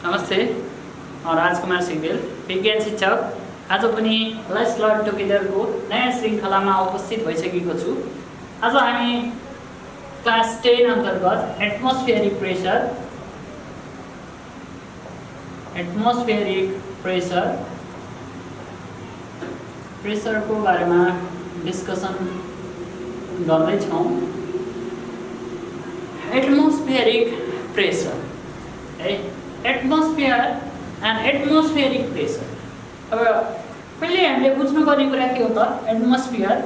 नमस्ते और राजकुमार सिंगदेल विज्ञान शिक्षक आज पनि लेट्स लर्न टुगेदरको नयाँ श्रृङ्खलामा उपस्थित भइसकेको छु। आज हामी क्लास 10 अन्तर्गत एटमोस्फेरिक प्रेसरको बारेमा डिस्कसन गर्दैछौँ। एटमोस्फेरिक प्रेसर है, एटमोस्फियर एन्ड एटमोस्फेरिक प्रेसर। अब पहिले हामीले बुझ्नुपर्ने कुरा के हो त? एटमोस्फियर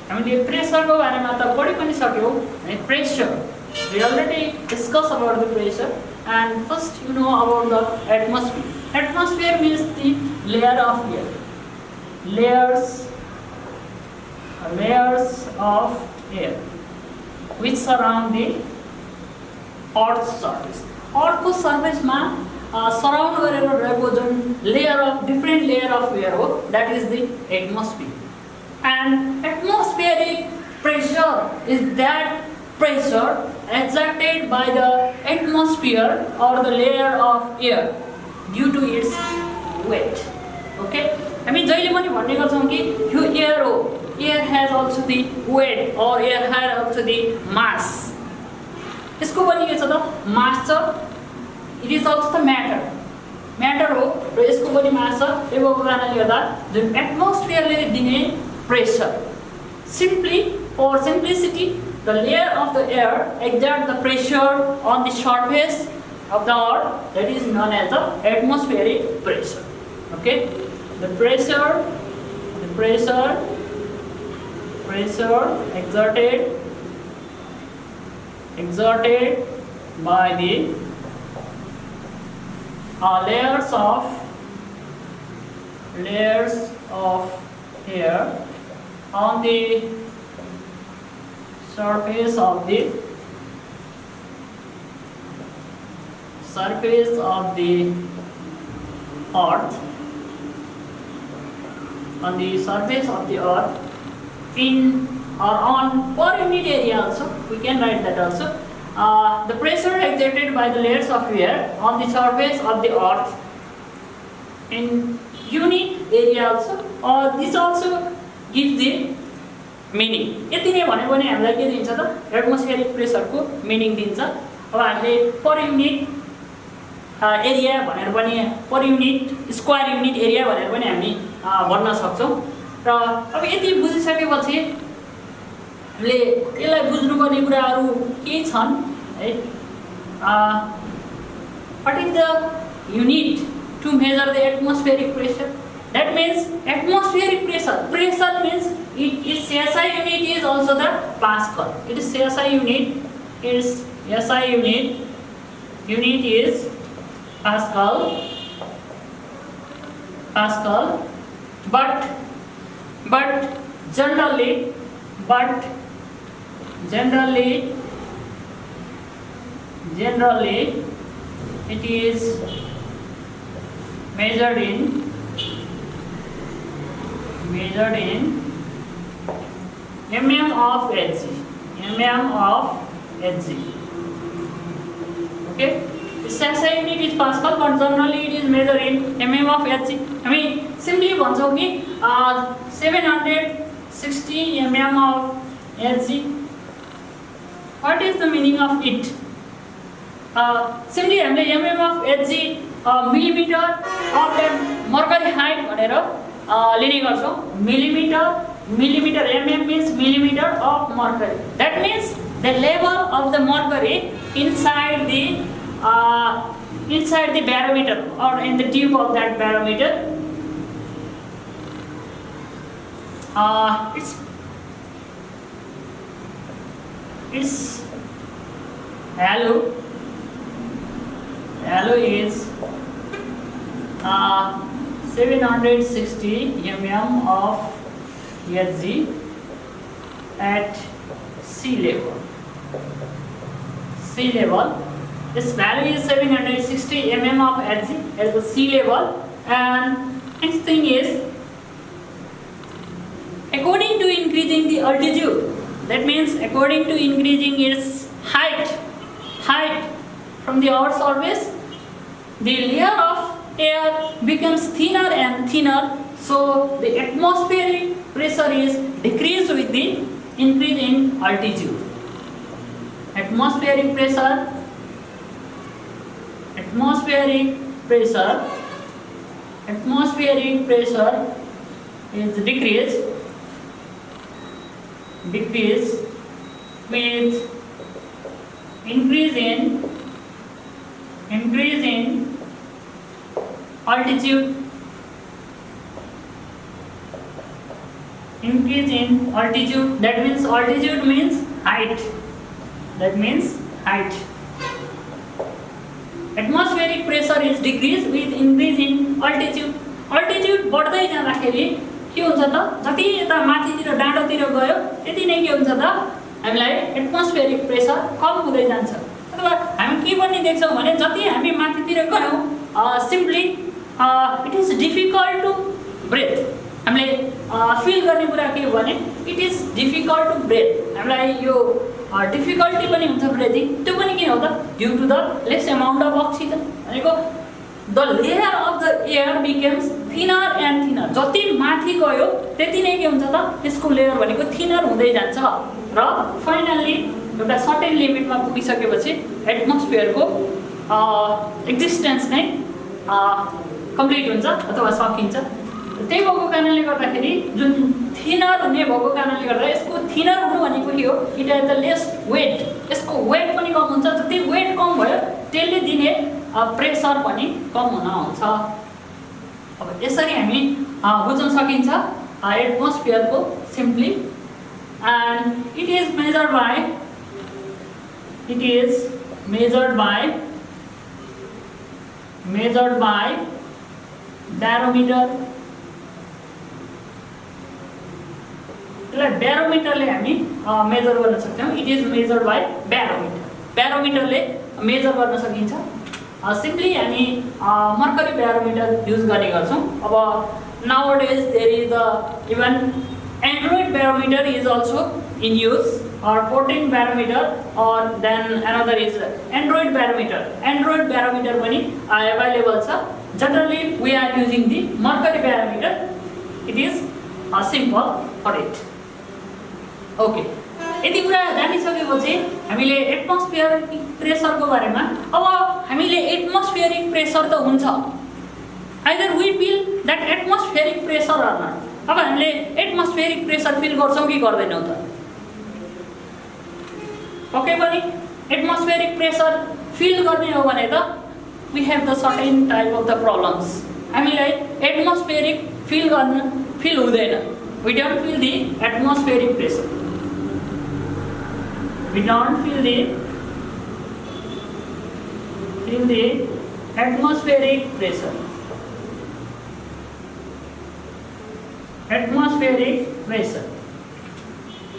हामीले प्रेसरको बारेमा त पढि पनि सक्यौँ है। Pressure we already discuss about the pressure and first you know about the atmosphere. Atmosphere means the layer of air, layers of air which surround the Earth's surface. Earth को surface मा surround गरेर रहेको जुन different layer of air हो, that is the atmosphere. And atmospheric pressure is that pressure exerted by the atmosphere or the layer of air due to its weight. Okay? हामी जहिले पनि भन्ने गर्छौँ कि यो एयर हो, air has also the weight or air has also the mass. यसको पनि के छ त? मास छ। It is also the matter हो र यसको पनि मास छ। यो कारणले गर्दा जुन एटमोस्फियरले दिने pressure, simply for simplicity the layer of the air exert the pressure on the surface of the earth, that is known as the atmospheric pressure. Okay, the pressure exerted by the layers of air on the surface of the earth, on the surface of the earth in or on per unit area also, we can write that also. The pressure exerted by the layers of air on the surface of the earth in unit area also, or this also gives the meaning. यति नै भने पनि हामीलाई के दिन्छ त? Atmospheric प्रेसरको meaning दिन्छ। अब हामीले पर युनिट एरिया भनेर पनि, per unit square unit area भनेर पनि हामी भन्न सक्छौँ। र अब यति बुझिसकेपछि हामीले यसलाई बुझ्नुपर्ने कुराहरू के छन् है? What is the unit to measure the atmospheric pressure? That means atmospheric pressure means its SI unit is also the Pascal. It is SI unit is Pascal, but generally it is measured in mm of Hg. Okay, SI unit is Pascal, but generally it is measured in mm of Hg. हामी simply भन्छौँ कि 760 mm of Hg. What is the meaning of it? Simply हामीले mm of Hg millimeter of that mercury height भनेर लिने गर्छौँ। millimeter mm means millimeter of mercury. That means the level of the mercury inside the barometer or in the tube of that barometer. Its value is 760 mm of Hg at sea level. This value is 760 mm of Hg at the sea level. And next thing is, according to increasing the altitude, That means according to increasing its height from the Earth's surface, the layer of air becomes thinner and thinner. So the atmospheric pressure is decreased with the increase in altitude. Atmospheric pressure is decreased with increase in altitude. Increase in altitude, that means altitude means height. Atmospheric pressure is decreased with increase in altitude. Altitude बढ्दै जाँदाखेरि के हुन्छ त, जति यता माथितिर डाँडोतिर गयो त्यति नै के हुन्छ त, हामीलाई एटमोस्फेरिक प्रेसर कम हुँदै जान्छ। अथवा हामी के पनि देख्छौँ भने जति हामी माथितिर गयौँ simply it is difficult to breathe. हामीले फिल गर्ने कुरा के हो भने it is difficult to breathe. हामीलाई यो डिफिकल्टी पनि हुन्छ ब्रेथिङ। त्यो पनि के हो त, due to the less amount of oxygen. भनेको the layer of the air becomes thinner and thinner. जति माथि गयो त्यति नै के हुन्छ त, त्यसको लेयर भनेको थिनर हुँदै जान्छ र फाइनल्ली एउटा सर्टेन लिमिटमा पुगिसकेपछि एटमोस्फियरको एक्जिस्टेन्स नै कम्प्लिट हुन्छ अथवा सकिन्छ। त्यही भएको कारणले गर्दाखेरि जुन थिनर हुने भएको कारणले गर्दा यसको थिनर हुनु भनेको के हो, it has the less weight. यसको वेट पनि कम हुन्छ। जति वेट कम भयो त्यसले दिने प्रेसर पनि कम हुन आउँछ। अब यसरी हामी बुझ्न सकिन्छ एटमोस्फियरको simply. And it is measured by barometer. ब्यारोमिटरले हामी मेजर गर्न सक्छौँ। इट इज मेजर्ड बाई ब्यारोमिटरले मेजर गर्न सकिन्छ। सिम्पली हामी मर्करी ब्यारोमिटर युज गर्ने गर्छौँ। अब nowadays there is the even Android barometer is also in use, or floating barometer, or then another is Android barometer. Android barometer पनि available छ। Generally we are using the mercury barometer. It is simple for it. Okay. यति कुरा जानिसकेपछि हामीले atmospheric प्रेसरको बारेमा, अब हामीले atmospheric pressure त हुन्छ, either we feel that atmospheric pressure or not। अब हामीले एटमोस्फियरिक प्रेसर फिल गर्छौँ कि गर्दैनौँ त? पक्कै पनि एटमोस्फेरिक प्रेसर फिल गर्ने हो भने त we have the certain type of the problems. हामीलाई एटमोस्फेरिक फिल हुँदैन। We don't feel the atmospheric pressure. Atmospheric pressure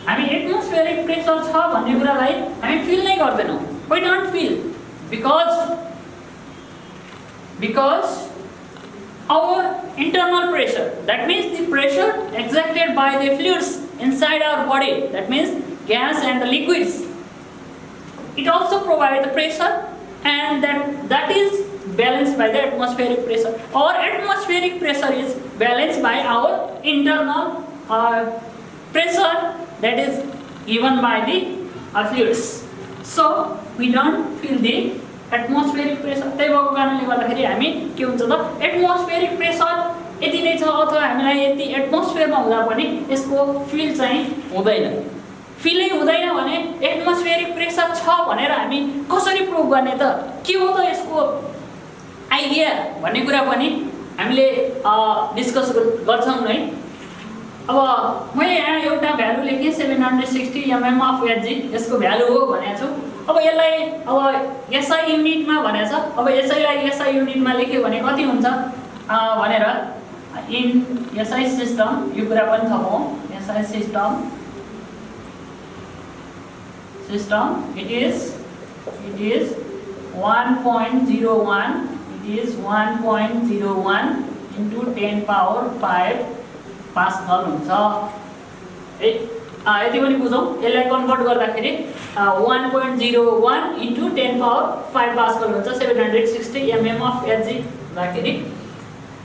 हामी एटमोस्फेरिक प्रेसर छ भन्ने कुरालाई हामी फिल नै गर्दैनौँ। We don't feel because our internal pressure, that means the pressure exerted by the fluids inside our body, that means gas and the liquids, it also provides the pressure, and that is balanced by the atmospheric pressure. Our atmospheric pressure is balanced by our internal pressure that is given by the fluids. So we don't feel the atmospheric pressure। त्यही भएको कारणले गर्दाखेरि हामी के हुन्छ त, atmospheric pressure यति नै छ अथवा हामीलाई यति एटमोस्फियरमा हुँदा पनि यसको फिल चाहिँ हुँदैन। फिलै हुँदैन भने एटमोस्फेरिक प्रेसर छ भनेर हामी कसरी प्रुभ गर्ने त? के हो त यसको आइडिया भन्ने कुरा पनि हामीले डिस्कस गर्छौँ नै। अब मैले यहाँ एउटा भ्यालु लेखेँ 760 mm अफ Hg, यसको भ्यालु हो भनेको छु। अब यसलाई अब SI युनिटमा भनेछ। अब यसैलाई SI युनिटमा लेख्यो भने कति हुन्छ भनेर इन SI सिस्टम यो कुरा पनि थपौँ। SI system it is 1.01 into 10 power 5 pascal हुन्छ। यति पनि बुझौँ। यसलाई कन्भर्ट गर्दाखेरि 1.01 इन्टु 10 पावर 5 पास्कल हुन्छ 760 mm अफ एचजी हुँदाखेरि।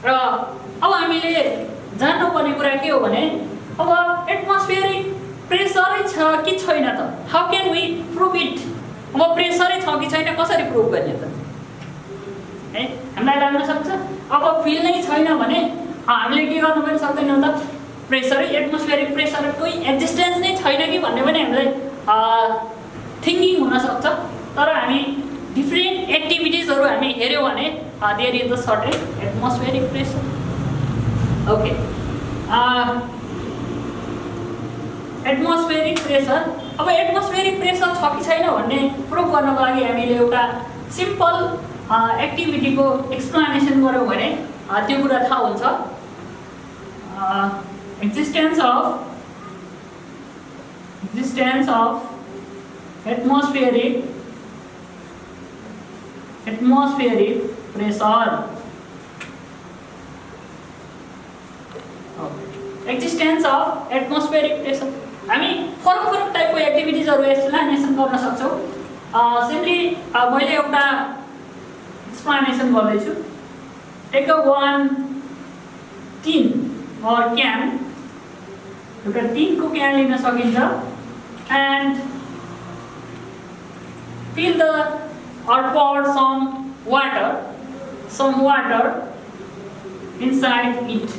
र अब हामीले जान्नुपर्ने कुरा के हो भने अब एटमोस्फियरिक प्रेसरै छ कि छैन त, how can we prove it? अब प्रेसरै छ कि छैन कसरी प्रुभ गर्ने त है? हामीलाई लाग्न सक्छ अब फिल नै छैन भने हामीले के गर्नु पनि सक्दैनौँ त? प्रेसरै एटमोस्फियरिक प्रेसरको एक्जिस्टेन्स नै छैन कि भन्ने पनि हामीलाई थिङ्किङ हुनसक्छ। तर हामी डिफ्रेन्ट एक्टिभिटिजहरू हामी हेऱ्यौँ भने there is the certain atmospheric pressure. Okay, atmospheric pressure, अब एटमोस्फियरिक प्रेसर छ कि छैन भन्ने प्रुभ गर्नको लागि हामीले एउटा सिम्पल एक्टिभिटीको एक्सप्लेनेसन गऱ्यौँ भने त्यो कुरा थाहा हुन्छ। Existence of atmospheric pressure. Existence of atmospheric pressure. हामी फरक फरक टाइपको एक्टिभिटिजहरू एक्सप्लेनेसन गर्न सक्छौँ। सिम्पली मैले एउटा एक्सप्लेनेसन गर्दैछु। Take a one tin or can, एउटा टिनको क्यान लिन सकिन्छ and fill the or pour some water inside it.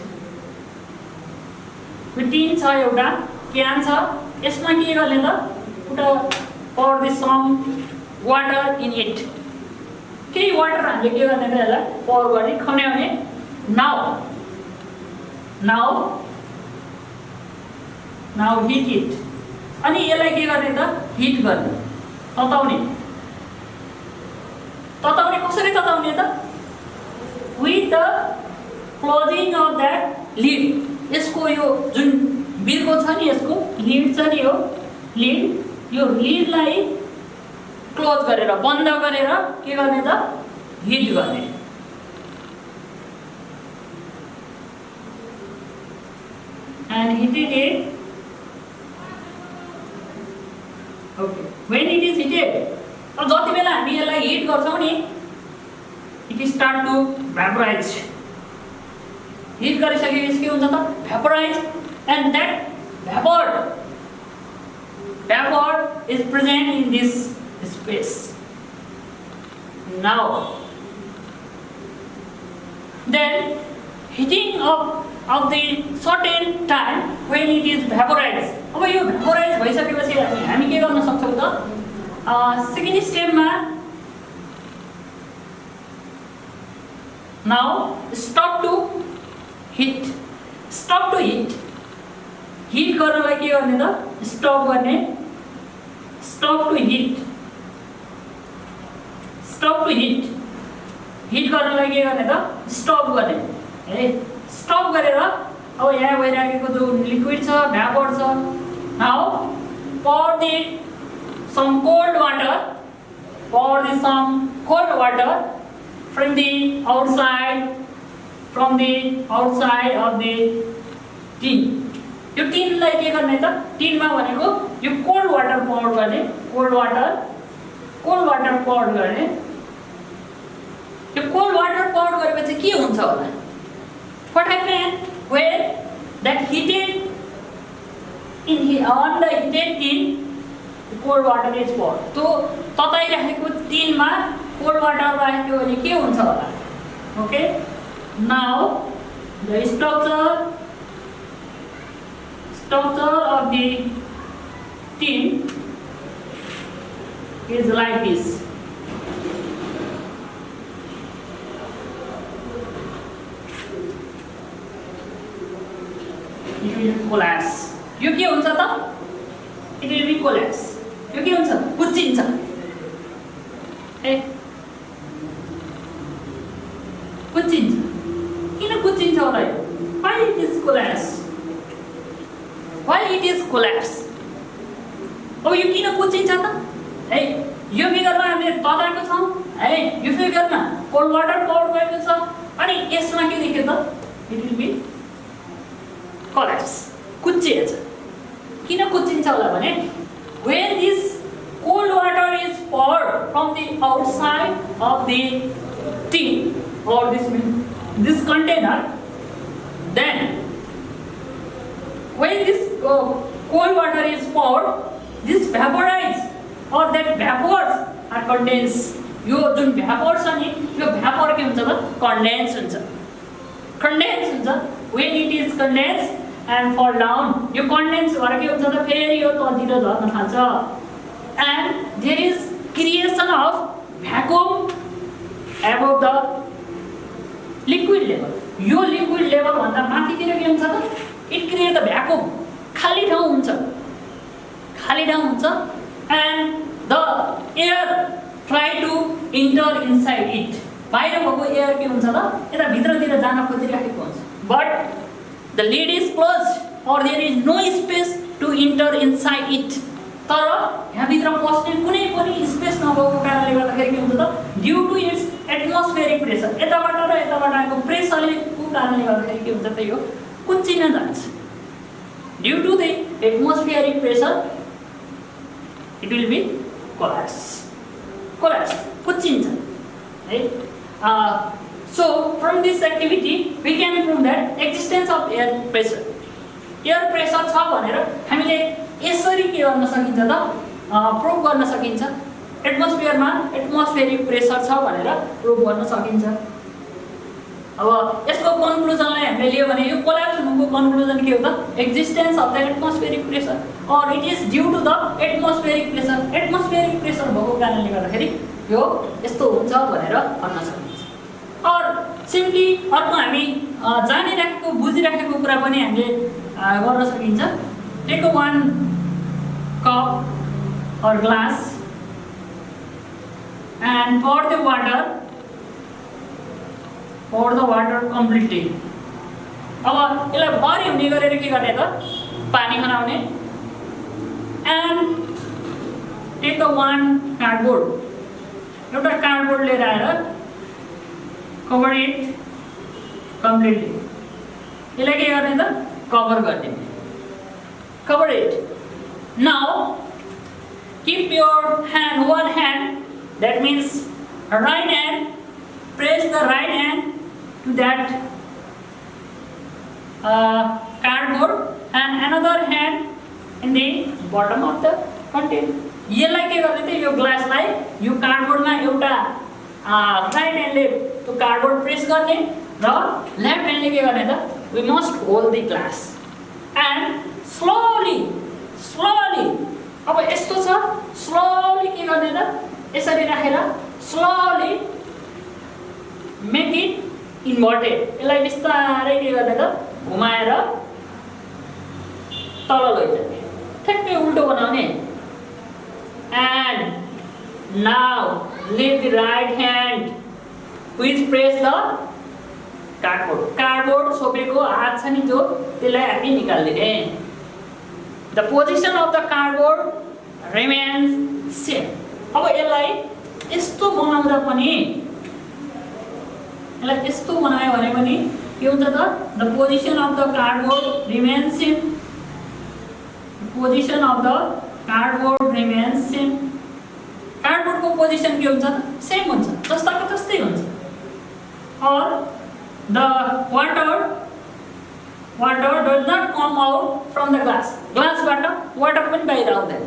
यो टिन छ, एउटा क्यान छ, यसमा के गर्ने त एउटा pour the some water in it. केही वाटर हामीले के गर्ने त यसलाई pour गर्ने खन्याउने। now heat it. अनि यसलाई के गर्ने त हिट गर्ने, तताउने कसरी तताउने त? with the closing of that lid. यसको यो जुन बिर्को छ नि, यसको लिड छ नि, यो लिडलाई क्लोज गरेर बन्द गरेर के गर्ने त हिट गर्ने। and heated it. Okay, when it is heated, अब जति बेला हामी यसलाई हिट गर्छौँ नि, it start to vaporize. Hit गरिसकेपछि के हुन्छ त vaporize, and that vapor is present in this space. Now then heating of the certain time when it is vaporized. अब यो vaporized भइसकेपछि हामी के गर्न सक्छौँ त? सेकेन्ड स्टेपमा now stop to heat. Heat गर्नलाई के गर्ने त स्टप गर्ने, स्टप टु हिट गर्नलाई के गर्ने त स्टप गर्ने है। स्टप गरेर अब यहाँ भइराखेको जो लिक्विड छ, भ्यापर छ, now pour some cold water from the outside of the tin. यो टिनलाई के गर्ने त? टिनमा भनेको यो कोल्ड वाटर pour गर्ने, कोल्ड वाटर pour गर्ने। यो कोल्ड वाटर pour गरेपछि के हुन्छ होला? What happened when that heated on the heated tin, cold water is poured. तो तताइराखेको टिनमा कोल्ड वाटर राख्यो भने के हुन्छ होला? Okay, now the structure of the tin is like this. It will collapse. यो के हुन्छ त? It will be collapse. यो के हुन्छ? कुच्चिन्छ है, कुच्चिन्छ। किन कुच्चिन्छ होला यो? Why it is collapse? अब यो किन कुच्चिन्छ त? है, यो फिगरमा हामीले तताएको छौँ है, यो फिगरमा कोल्ड वाटर pour गरेको छ, अनि यसमा के देख्यो त? It will be collapse. कुच्चिएछ। किन कुच्चिन्छ होला भने when this cold water is poured from the outside of the tin or this container, then when this cold water is poured, this vaporize or that vapors are condensed. यो जुन भ्यापोर छ नि यो भ्यापोर के हुन्छ त कन्डेन्स हुन्छ when it is condensed and fall down यो कन्डेन्स भएर के हुन्छ त फेरि यो तलतिर झर्न थाल्छ and there is creation of vacuum above the liquid level. यो लिक्विड लेभल भन्दा माथितिर के हुन्छ त it create a vacuum खाली ठाउँ हुन्छ and the air try to enter inside it. बाहिर भएको एयर के हुन्छ त यता भित्रतिर जान खोजिरहेको हुन्छ but the lid is closed or there is no space to enter inside it. तर यहाँ भित्र पस्ने कुनै पनि स्पेस नभएको कारणले गर्दाखेरि के हुन्छ त due to its atmospheric pressure यताबाट र यताबाट आएको प्रेसरले को कारणले गर्दाखेरि के हुन्छ त यो कुच्चिन जान्छ. Due to the atmospheric pressure it will be collapse कुच्चिन्छ है. So from this activity we can prove that existence of air pressure छ भनेर हामीले यसरी के गर्न सकिन्छ त प्रुभ गर्न सकिन्छ. एटमोस्फियरमा एटमोस्फेरिक प्रेसर छ भनेर प्रुभ गर्न सकिन्छ. अब यसको कन्क्लुजनलाई हामीले लियो भने यो कोल्याप्स हुनुको कन्क्लुजन के हो त existence of the atmospheric pressure और it is due to the atmospheric pressure भएको कारणले गर्दाखेरि यो यस्तो हुन्छ भनेर भन्न सकिन्छ. और सिम्पली अर्को हामी जानिराखेको बुझिराखेको कुरा पनि हामीले गर्न सकिन्छ. टेक वन कप और glass and pour the water completely. अब यसलाई भरि हुने गरेर के गर्ने त पानी खनाउने and take one cardboard एउटा कार्डबोर्ड लिएर आएर cover it completely. यसलाई के गर्ने त कभर गर्ने. cover it. Now keep your one hand, that means right hand, press the right hand to that cardboard and another hand in the bottom of the container. यसलाई के गर्ने त यो ग्लासलाई यो कार्डबोर्डमा एउटा राइट ह्यान्डले त्यो कार्डबोर्ड प्रेस गर्ने र लेफ्ट ह्यान्डले के गर्ने त we must hold the glass and slowly अब यस्तो छ slowly के गर्ने त यसरी राखेर slowly make it inverted. यसलाई बिस्तारै के गर्ने त घुमाएर तल लैजाने ठ्याक्कै उल्टो बनाउने and now leave the right hand which press the cardboard छोपेको हात छ नि जो त्यसलाई हामी निकाल्दिने. The position of the cardboard remains same. अब यसलाई यस्तो बनाउँदा पनि यसलाई यस्तो बनायो भने पनि के हुन्छ त the position of the cardboard remains same. Position of the cardboard remains same. Cardboard को पोजिसन के हुन्छ त सेम हुन्छ जस्ताको त्यस्तै हुन्छ. और the water does not come out from the glass. Glass water पनि बाहिर आउँदैन.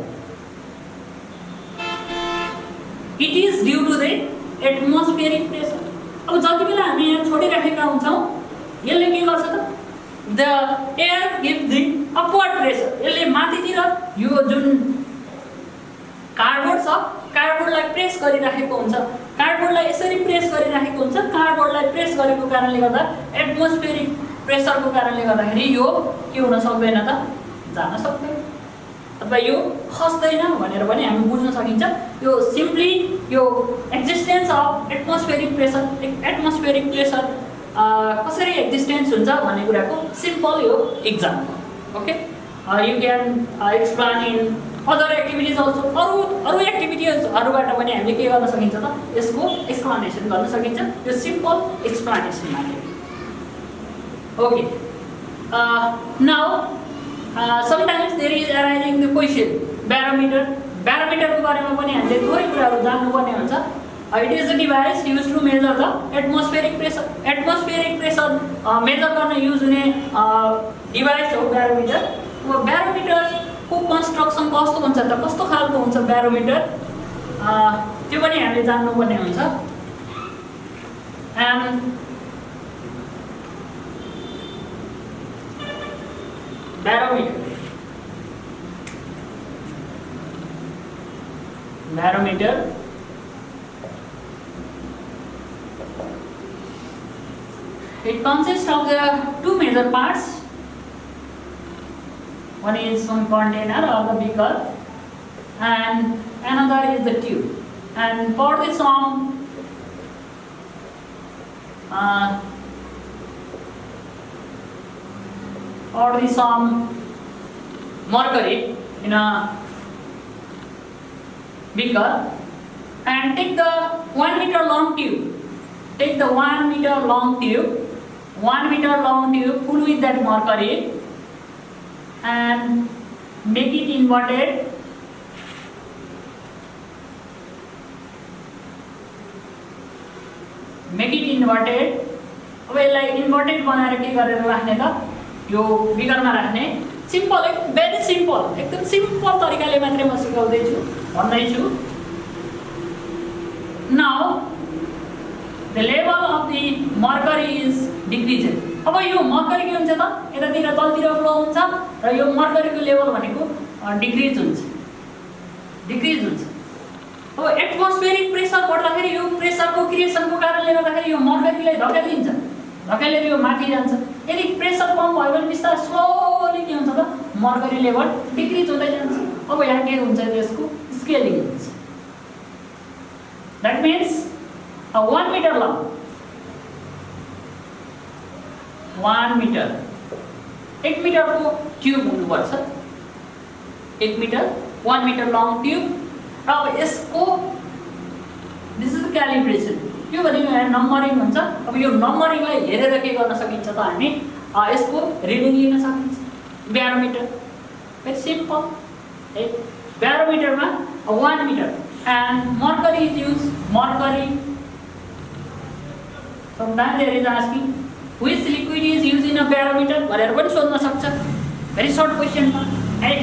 It is due to the atmospheric pressure. अब जति बेला हामी यहाँ छोडिराखेका हुन्छौँ यसले के गर्छ त the air gives the upward pressure. यसले माथितिर यो जुन कार्डबोर्ड छ कार्डबोर्डलाई प्रेस गरिराखेको हुन्छ. कार्डबोर्डलाई यसरी प्रेस गरिराखेको हुन्छ. कार्डबोर्डलाई प्रेस गरेको कारणले गर्दा एटमोस्फेरिक प्रेसरको कारणले गर्दाखेरि यो के हुन सक्दैन त जान सक्दैन अथवा यो खस्दैन भनेर पनि हामी बुझ्न सकिन्छ. यो सिम्पली यो एक्जिस्टेन्स अफ एटमोस्फेरिक प्रेसर कसरी एक्जिस्टेन्स हुन्छ भन्ने कुराको सिम्पल यो example. Okay you can explain in other activities also. अरू एक्टिभिटिजहरूबाट पनि हामीले के गर्न सकिन्छ त यसको एक्सप्लेनेसन गर्न सकिन्छ. यो सिम्पल एक्सप्लेनेसन मात्रै. Okay now sometimes there is arising the question barometer को बारेमा पनि हामीले थोरै कुराहरू जान्नुपर्ने हुन्छ. It is a device used to measure the atmospheric pressure. Atmospheric pressure measure गर्न युज हुने डिभाइस हो barometer. अब barometer को कन्स्ट्रक्सन कस्तो हुन्छ त, कस्तो खालको हुन्छ barometer, त्यो पनि हामीले जान्नुपर्ने हुन्छ. And barometer it consists of the two major parts. One is some container or the beaker and another is the tube. And for this mercury in a beaker and take the 1 meter long tube. Take the 1 meter long tube full with that mercury and make it inverted. अब यसलाई inverted बनाएर के गरेर राख्ने त, यो बिगरमा राख्ने. Simple, very simple, एकदम सिम्पल तरिकाले मात्रै म भन्दैछु. Now the level of the mercury is decreasing. अब यो मर्करी के हुन्छ त, यतातिर तलतिर फ्लो हुन्छ र यो मर्करीको लेभल भनेको डिक्रिज हुन्छ. अब एटमोस्फेरिक प्रेसर बढ्दाखेरि यो प्रेसरको क्रिएसनको कारणले गर्दाखेरि यो मर्करीलाई धकेलेर यो माथि जान्छ. यदि प्रेसर कम भयो भने बिस्तारै स्लोली के हुन्छ त, मर्करी लेभल डिक्रिज हुँदै जान्छ. अब यहाँ के हुन्छ, त्यसको स्केलिङ हुन्छ. That means a 1 meter long, 1 meter, 1 meter को ट्यूब हुनुपर्छ. 1 meter, 1 meter long tube. अब यसको दिस इज क्यालिब्रेसन. यो भनेको यहाँ नम्बरिङ हुन्छ. अब यो नम्बरिङलाई हेरेर के गर्न सकिन्छ त, हामी यसको रिडिङ लिन सकिन्छ. ब्यारोमिटर भेरी सिम्पल है. ब्यारोमिटरमा 1 meter and mercury is used. Mercury, sometimes there is asking which liquid is used in a barometer भनेर पनि सोध्न सक्छ. भेरी सर्ट क्वेसन है.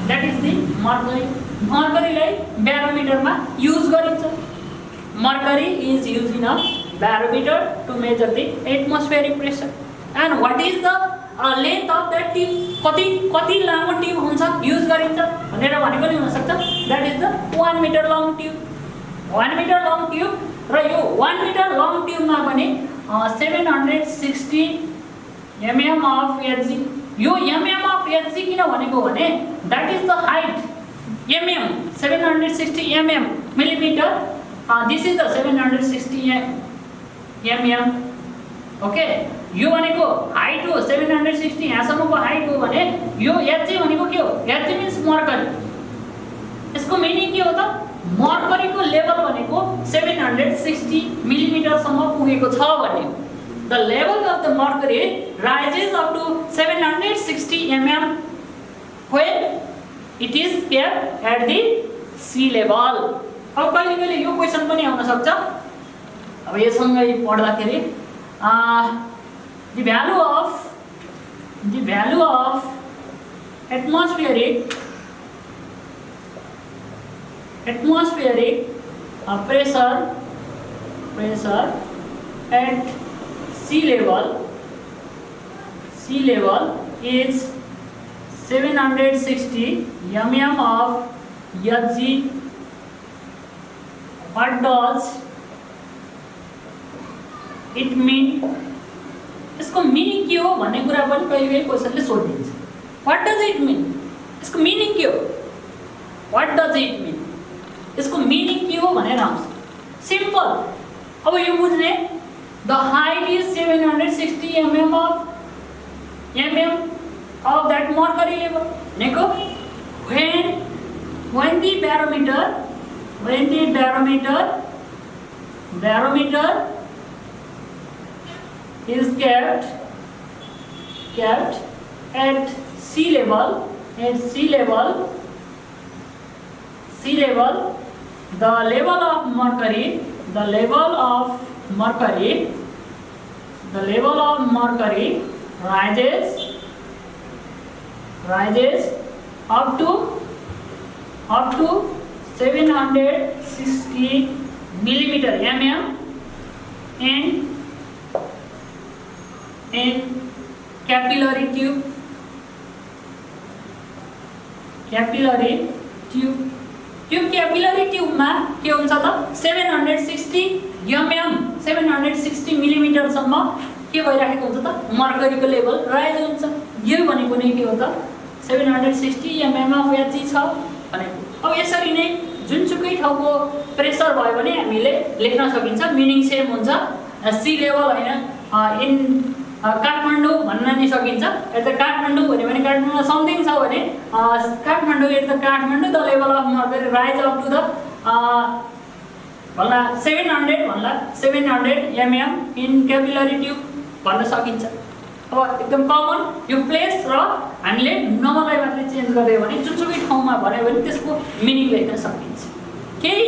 That is the mercury. मर्करीलाई ब्यारोमिटरमा युज गरिन्छ. Mercury is used in a barometer to measure the atmospheric pressure. And what is the length of that tube? कति लामो ट्युब हुन्छ युज गरिन्छ भनेर भनेको नि हुन सक्छ. That is the 1 meter long tube. 1 meter long tube र यो 1 meter long tube मा पनि 760 mm of Hg. यो mm of Hg किन भनेको भने that is the height. mm 760 mm millimeter. This is the 760 mm. Okay, यो भनेको हाइट हो 760. यहाँसम्मको हाइट हो भने यो Hg भनेको के हो, Hg मिन्स मर्करी. यसको मिनिङ के हो त, मर्करीको लेभल भनेको 760 मिलिमिटरसम्म पुगेको छ भने the level of the mercury rises up to 760 mm when it is kept at the sea level. अब कहिले यो क्वेसन पनि आउन सक्छ. अब यससँगै पढ्दाखेरि the value of atmospheric pressure at sea level is 760 mm of Hg. What does it mean? इसको मीनिंग के हो भन्ने कुरा पनि कहिले क्वेसनले सोधिन्छ. व्हाट डज इट मीन? इसको मीनिंग के हो? व्हाट डज इट मीन? इसको मीनिंग के हो भनेर आउँछ. सिम्पल. अब यो बुझ्ने the height is 760 mm of that mercury level. भनेको when the barometer is kept at sea level, at sea level, the level of mercury, the level of mercury rises up to 760 millimeter in capillary tube. यो capillary ट्युबमा के हुन्छ त 760 mm 760 millimetre सम्म के भइराखेको हुन्छ त मर्करीको लेभल राइज हुन्छ। यो भनेको नै के हो त 760 mm अफ Hg छ भनेको। अब यसरी नै जुनसुकै ठाउँको प्रेसर भयो भने हामीले लेख्न सकिन्छ, मिनिङ सेम हुन्छ। सी लेभल हैन इन काठमाडौँ भन्न नि सकिन्छ। यता काठमाडौँ भन्यो भने काठमाडौँमा समथिङ छ भने Kathmandu at the Kathmandu the level of mercury rise up to the भन्ला 700 mm इन क्यापिलरी ट्युब भन्न सकिन्छ। अब एकदम कमन यो प्लेस र हामीले नम्बरलाई मात्रै चेन्ज गरिदियो भने जुनसुकै ठाउँमा भन्यो भने त्यसको मिनिङ लेख्न सकिन्छ। केही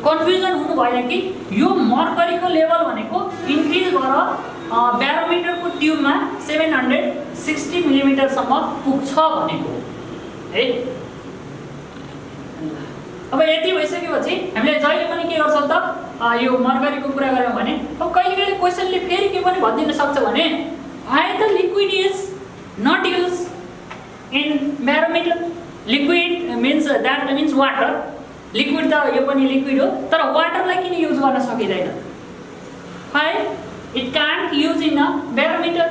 कन्फ्युजन हुनु भएन कि यो मर्करीको लेभल भनेको इन्क्रिज भएर ब्यारोमिटरको ट्युबमा 760 मिलिमिटर सम्म पुग्छ भनेको है। अब यति भइसकेपछि हामीले जहिले पनि के गर्छौँ त यो मर्करीको कुरा गऱ्यौँ भने अब कहिले कहिले क्वेसनले फेरि के पनि भनिदिन सक्छ भने why the liquid is not used in barometer. Liquid means water. Liquid त यो पनि लिक्विड हो तर वाटरलाई किन युज गर्न सकिदैन? Why it can't use in a barometer?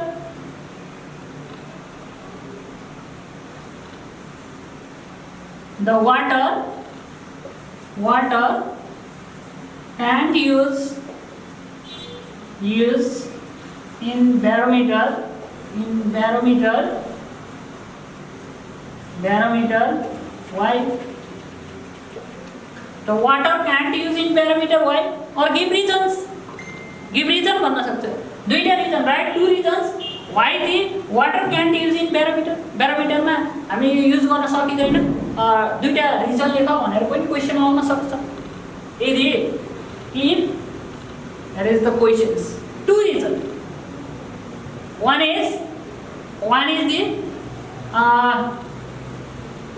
The water can't use in barometer. Why? The water can't use in barometer. Why? Or give reasons. Give reason भन्न सक्छ। दुईटा reason right, two reasons why the water can't use in barometer. barometer मा हामी use गर्न सकिदैन। दुईटा reason लेख भनेर पनि क्वेशन आउन सक्छ। यदि if that is the questions, two reason. One is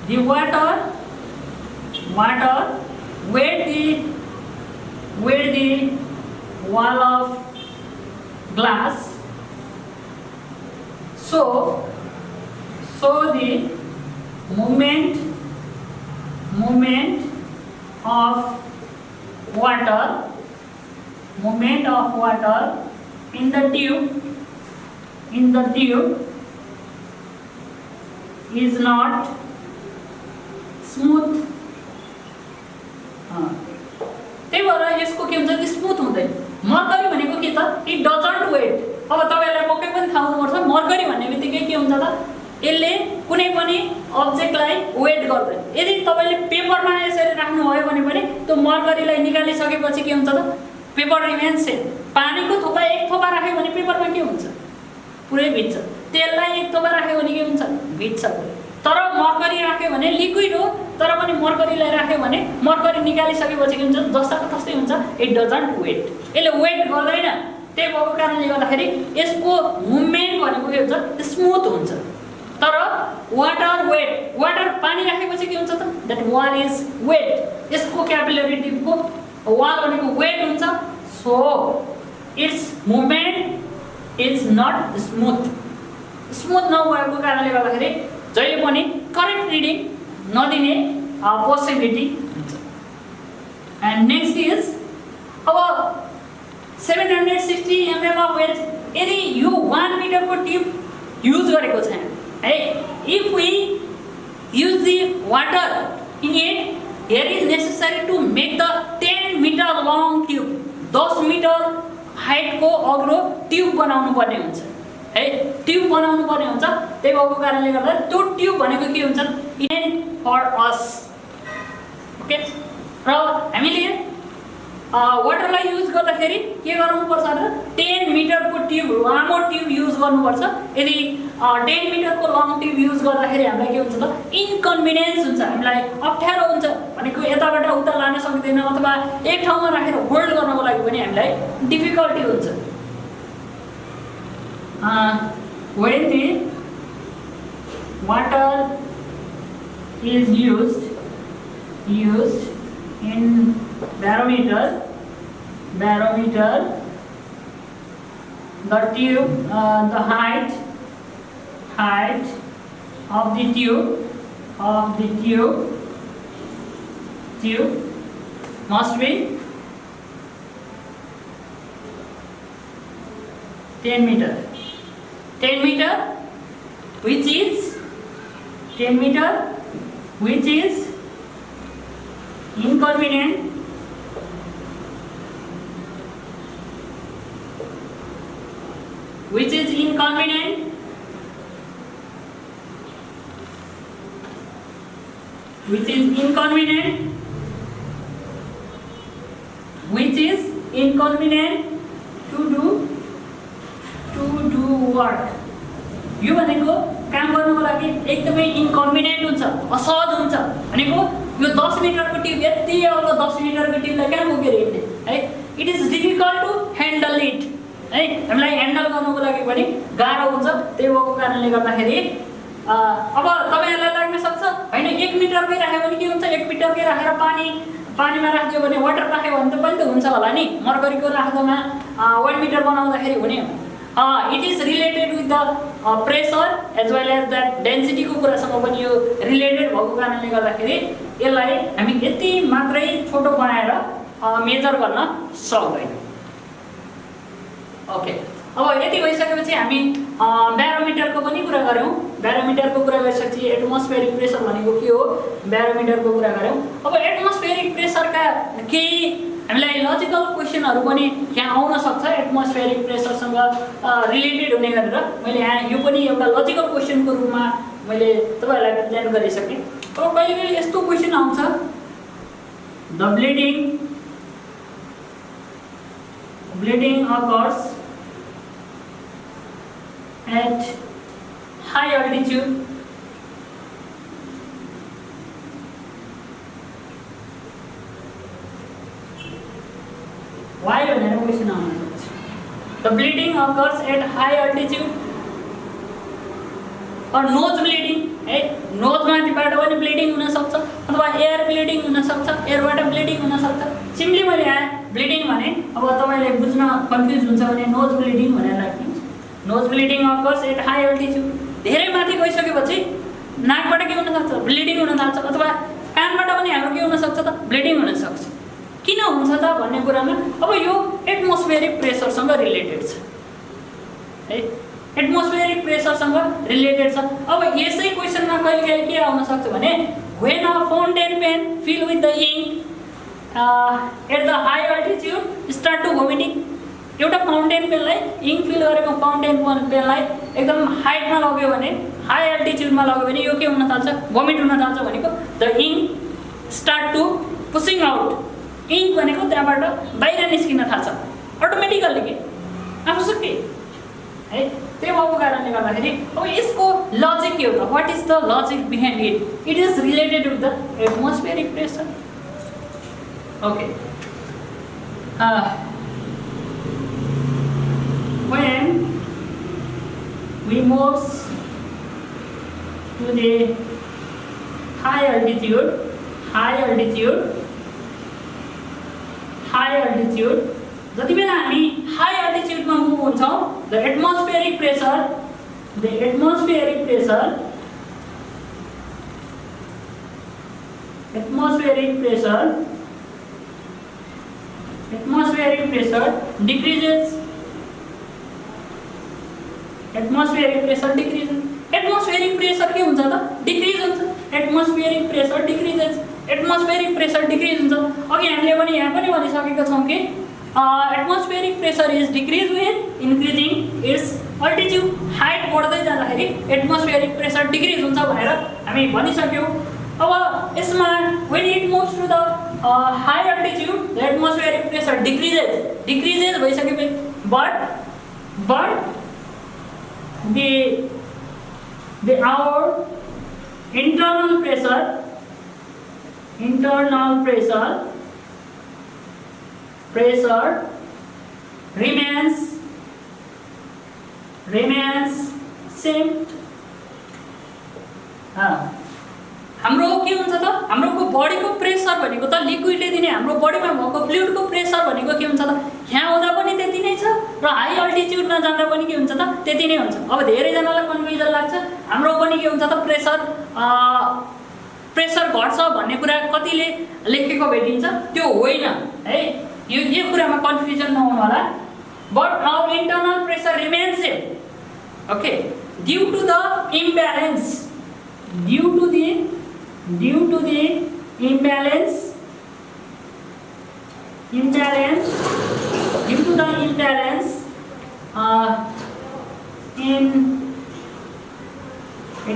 the water where the wall of glass, so the movement of water in the tube is not smooth. त्यही भएर यसको के हुन्छ स्मुथ हुँदैन। मर्करी भनेको के त इट डजन्ट वेट। अब तपाईहरुलाई पक्कै पनि थाहा हुनुपर्छ मर्करी भन्ने बित्तिकै के हुन्छ त यसले कुनै पनि अब्जेक्टलाई वेट गर्दैन। यदि तपाईले पेपरमा यसरी राख्नु भयो भने पनि त्यो मर्करीलाई निकालिसकेपछि के हुन्छ त पेपर रिमेन्स सेम। पानीको थोपा एक थोपा राख्यो भने पेपरमा के हुन्छ पुरै भिज्छ। तेललाई एक थोपा राख्यो भने के हुन्छ भिज्छ। तर मर्करी राख्यो भने लिक्विड हो तर पनि मर्करीलाई राख्यो भने मर्करी निकालिसकेपछि के हुन्छ जस्ताको तस्तै हुन्छ। It doesn't wet. यसले वेट गर्दैन। त्यही भएको कारणले गर्दाखेरि यसको मुभमेन्ट भनेको के हुन्छ स्मुथ हुन्छ। तर वाटर वेट, वाटर पानी राखेपछि के हुन्छ त दैट वाल इज वेट। यसको क्यापिलरी ट्युबको वाल भनेको वेट हुन्छ। So its movement is not smooth. Smooth नभएको कारणले गर्दाखेरि जहिले पनि करेक्ट रिडिङ नदिने पोसिबिलिटी हुन्छ। एन्ड नेक्स्ट इज अब 760 mm अफ वेट यदि यो 1 मिटरको ट्युब युज गरेको छैन है। If we use the water in it here is necessary to make the 10 metre long tube. 10 metre हाइटको अग्लो ट्युब बनाउनु पर्ने हुन्छ है। ट्युब बनाउनु पर्ने हुन्छ। त्यही भएको कारणले गर्दा त्यो ट्युब भनेको के हुन्छ इन फर अस। ओके र हामीले वाटरलाई युज गर्दाखेरि के गर्नुपर्छ र 10 मिटरको ट्युब लामो ट्युब युज गर्नुपर्छ। यदि 10 मिटरको लङ ट्युब युज गर्दाखेरि हामीलाई के हुन्छ त इन्कन्भिनियन्स हुन्छ, हामीलाई अप्ठ्यारो हुन्छ, भनेको यताबाट उता लान सक्दैन अथवा एक ठाउँमा राखेर होल्ड गर्नको लागि पनि हामीलाई डिफिकल्टी हुन्छ। When the water is used in barometer, the tube, the height of the tube must be 10 meter, which is inconvenient to do work। यो भनेको काम गर्नको लागि एकदमै इन्कन्भिनियन्ट हुन्छ, असहज हुन्छ, भनेको यो 10 मिटरको ट्युब यति अब 10 मिटरको ट्युबलाई कहाँ बोकेर हिँड्ने है, it is difficult to handle it है, हामीलाई ह्यान्डल गर्नको लागि पनि गाह्रो हुन्छ। त्यही भएको कारणले गर्दाखेरि अब तपाईहरुलाई लाग्न सक्छ हैन 1 मिटरकै राख्यो भने के हुन्छ, 1 मिटरकै राखेर पानीमा राख्दियो भने वाटर राख्यो भने त पनि त हुन्छ होला नि, मर्करीको राख्दामा 1 मिटर बनाउँदाखेरि हुने। It is related with the pressure as well as that density को कुरासँग पनि यो रिलेटेड भएको कारणले गर्दाखेरि यसलाई हामी यति मात्रै छोटो बनाएर मेजर गर्न सक्दैन। ओके, अब यति भइसकेपछि हामी ब्यारोमिटरको पनि कुरा गर्यौं। ब्यारोमिटरको कुरा गरिसकेपछि एटमोस्फेरिक प्रेसर भनेको के हो, ब्यारोमिटरको कुरा गर्यौं। अब एटमोस्फेरिक प्रेसरका केही हामीलाई लजिकल क्वेशनहरु पनि यहाँ आउन सक्छ एटमोस्फेरिक प्रेसरसँग रिलेटेड हुने गरेर। मैले यहाँ यो पनि एउटा लजिकल क्वेशनको रूपमा मैले तपाईहरुलाई प्रेजेन्ट गरिसके। अब कहिले यस्तो क्वेशन आउँछ, the bleeding occurs at high altitude why भनेर क्वेशन आउन सक्छ। The bleeding occurs at high altitude or nose bleeding है, नोज माथिबाट पनि ब्लिडिङ हुन सक्छ अथवा एयर ब्लिडिङ हुन सक्छ, एयरबाट ब्लिडिङ हुन सक्छ। सिम्पली मैले यहाँ ब्लिडिङ भने अब तपाईले बुझ्न कन्फ्युज हुन्छ भने नोज ब्लिडिङ भनेर राखिन्छ। Nose bleeding occurs at high altitude, धेरै माथि गइसकेपछि नाकबाट के हुन सक्छ, ब्लिडिङ हुन थाल्छ अथवा कानबाट पनि हाम्रो के हुन सक्छ त ब्लिडिङ हुन सक्छ। किन हुन्छ त भन्ने कुरामा अब यो एटमोस्फेरिक प्रेसरसँग रिलेटेड छ है, एटमोस्फेरिक प्रेसरसँग रिलेटेड छ। अब यसै क्वेशनमा कहिले के आउन सक्छ भने when a fountain pen fill with the ink at the high altitude start to vomiting, एउटा फाउन्टेन पेनलाई इङ्क फिल गरेको फाउन्टेन पेनलाई एकदम हाइटमा लग्यो भने, हाई अल्टिट्युडमा लग्यो भने यो के हुन थाल्छ, भोमिट हुन थाल्छ। भनेको the ink start to pushing out, ink भनेको त्यहाँबाट बाहिर निस्किन थाल्छ अटोमेटिकल्ली के आफूसुकै है। त्यही भएको कारणले गर्दाखेरि अब यसको लजिक के हो त, what is the logic behind it, it is related with the atmospheric pressure. Okay, when we move to the high altitude जति बेला हामी हाई अल्टिट्युडमा मुभ हुन्छौं, the atmospheric pressure decreases। Atmospheric pressure के हुन्छ त डिक्रिज हुन्छ, एटमोस्फेरिक प्रेसर डिक्रिज हुन्छ। अघि हामीले पनि यहाँ पनि भनिसकेका छौं कि atmospheric pressure is decrease with increasing it's altitude, height बढ्दै जाँदाखेरि एटमोस्फेरिक प्रेसर डिक्रिज हुन्छ भनेर हामी भनिसक्यौं। अब यसमा when it moves to the high altitude the atmospheric pressure decreases भइसकेपछि but the our internal pressure remains same. हाम्रो के हुन्छ त हाम्रो बडीको प्रेसर भनेको त लिक्विडले दिने हाम्रो बडीमा भएको फ्लुइडको प्रेसर भनेको के हुन्छ त यहाँ हुँदा पनि त्यति नै छ र हाई अल्टिट्युडमा जाँदा पनि के हुन्छ त त्यति नै हुन्छ। अब धेरैजनालाई कन्फ्युजन लाग्छ हाम्रो पनि के हुन्छ त प्रेसर घट्छ भन्ने कुरा कतिले लेखेको भेटिन्छ, त्यो होइन है। यो कुरामा कन्फ्युजन नहुनु होला। But our internal pressure remains same, okay, due to the imbalance in external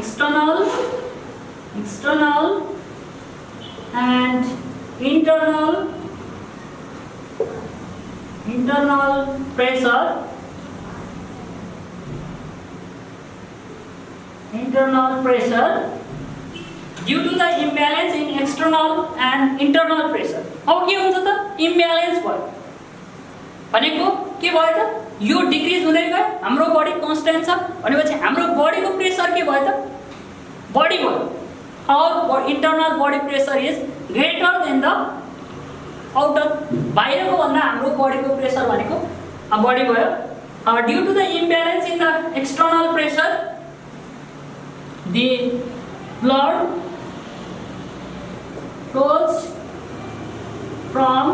and internal pressure due to the imbalance in external and internal pressure। अब के हुन्छ त इम्ब्यालेन्स भयो भनेको के भयो त यो डिक्रिज हुँदै गयो, हाम्रो बडी कन्स्टेन्ट छ भनेपछि हाम्रो बडीको प्रेसर के भयो त बडी भयो। Our internal body pressure is greater than the outer, बाहिरको भन्दा हाम्रो बडीको प्रेसर भनेको बडी भयो। Due to the imbalance in the external pressure the blood flows from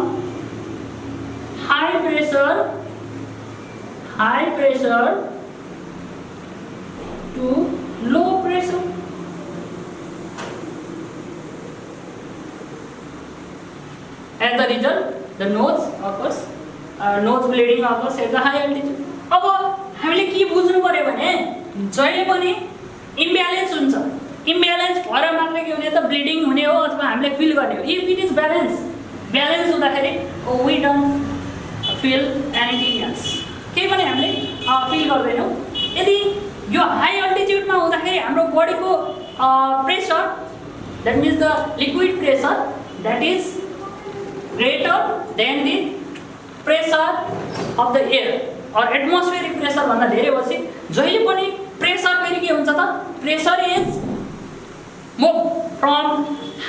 high pressure to low pressure। As the result, the nose bleeding occurs at the high altitude। अब हामीले के बुझ्नु पर्यो भने जहिले पनि इम्ब्यालेन्स हुन्छ, इम्ब्यालेन्स भएर मात्रै के हुने त ब्लिडिङ हुने हो अथवा हामीले फिल गर्ने हो। इफ इट इज ब्यालेन्स हुँदाखेरि we don't feel anything else, केही पनि हामीले फिल गर्दैनौँ। यदि यो हाई अल्टिट्युडमा हुँदाखेरि हाम्रो बडीको pressure that means the liquid pressure that is greater than the pressure of the air और एटमोस्फेरिक प्रेसर भन्दा धेरै पछि जहिले पनि प्रेसर फेरि के हुन्छ त pressure is move from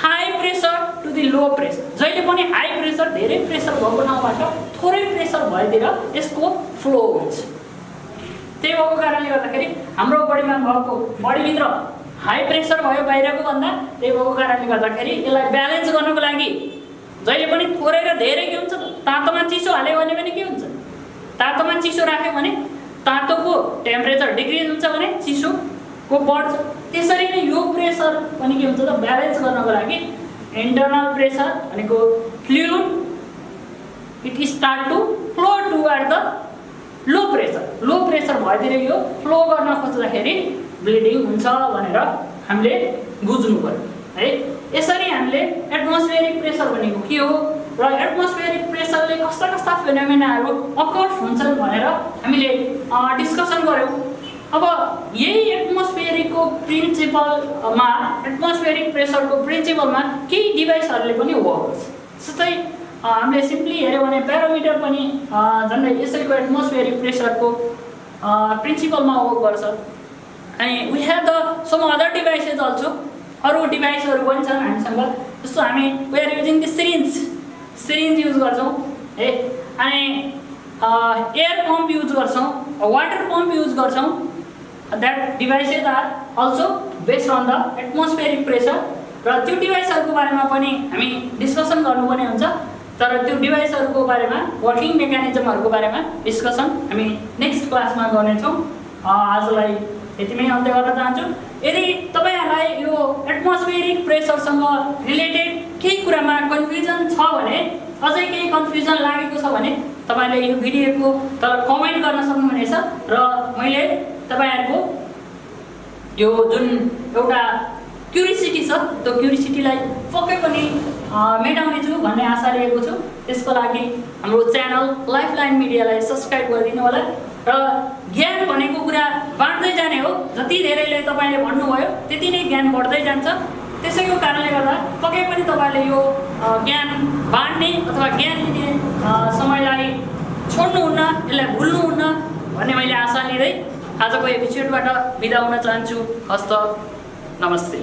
high pressure to the low pressure. जहिले पनि हाई प्रेसर धेरै प्रेसर भएको ठाउँबाट थोरै प्रेसर भएतिर यसको फ्लो हुन्छ। त्यही भएको कारणले गर्दाखेरि हाम्रो बडीमा भएको बडीभित्र हाई प्रेसर भयो बाहिरको भन्दा, त्यही भएको कारणले गर्दाखेरि यसलाई ब्यालेन्स गर्नको लागि जहिले पनि थोरै र धेरै के हुन्छ तातोमा चिसो हाल्यो भने पनि के हुन्छ, तातोमा चिसो राख्यो भने तातोको टेम्परेचर डिक्रिज हुन्छ भने चिसोको बढ्छ। त्यसरी नै यो प्रेसर पनि के हुन्छ त ब्यालेन्स गर्नको लागि इन्टरनल प्रेसर भनेको fluid it start to flow toward the low pressure भएतिर यो फ्लो गर्न खोज्दाखेरि ब्लिडिङ हुन्छ भनेर हामीले बुझ्नु पर्यो है। यसरी हामीले एटमोस्फेरिक प्रेसर भनेको के हो र एटमोस्फेरिक प्रेसरले कस्ता फेनोमेनाहरू अकर्स हुन्छन् भनेर हामीले डिस्कसन गऱ्यौँ। अब यही एटमोस्फेरिकको प्रिन्सिपलमा एटमोस्फेरिक प्रेसरको प्रिन्सिपलमा केही डिभाइसहरूले पनि वर्क गर्छ। जस्तै हामीले सिम्पली हेऱ्यौँ भने प्यारोमिटर पनि झन्डै यसैको एटमोस्फेरिक प्रेसरको प्रिन्सिपलमा वर्क गर्छ। अनि we have the some other devices also, अरू डिभाइसहरू पनि छन् हामीसँग। जस्तो हामी we are using the syringe use गर्छौँ है, अनि एयर पम्प युज गर्छौँ, वाटर पम्प युज गर्छौँ। That devices are also based on the atmospheric pressure. र त्यो डिभाइसहरूको बारेमा पनि हामी डिस्कसन गर्नुपर्ने हुन्छ, तर त्यो डिभाइसहरूको बारेमा वर्किङ मेकानिजमहरूको बारेमा डिस्कसन हामी नेक्स्ट क्लासमा गर्नेछौँ। आजलाई यतिमै अन्त्य गर्न चाहन्छु। यदि तपाईँहरूलाई यो एटमोस्फेरिक प्रेसरसँग रिलेटेड केही कुरामा कन्फ्युजन छ भने, अझै केही कन्फ्युजन लागेको छ भने तपाईँले यो भिडियोको तल कमेन्ट गर्न सक्नुहुनेछ र मैले तपाईँहरूको यो जुन एउटा क्युरियोसिटी छ त्यो क्युरियोसिटीलाई पक्कै पनि मेटाउनेछु भन्ने आशा लिएको छु। त्यसको लागि हाम्रो च्यानल लाइफलाइन मिडियालाई सब्सक्राइब गरिदिनु होला र ज्ञान भनेको कुरा बाँड्दै जाने हो। जति धेरैले तपाईँले भन्नुभयो त्यति नै ज्ञान बढ्दै जान्छ। त्यसैको कारणले गर्दा पक्कै पनि तपाईँले यो ज्ञान बाँड्ने अथवा ज्ञान लिने समयलाई छोड्नुहुन्न, यसलाई भुल्नुहुन्न भन्ने मैले आशा लिँदै आजको एपिसोडबाट बिदा हुन चाहन्छु। हस्त नमस्ते।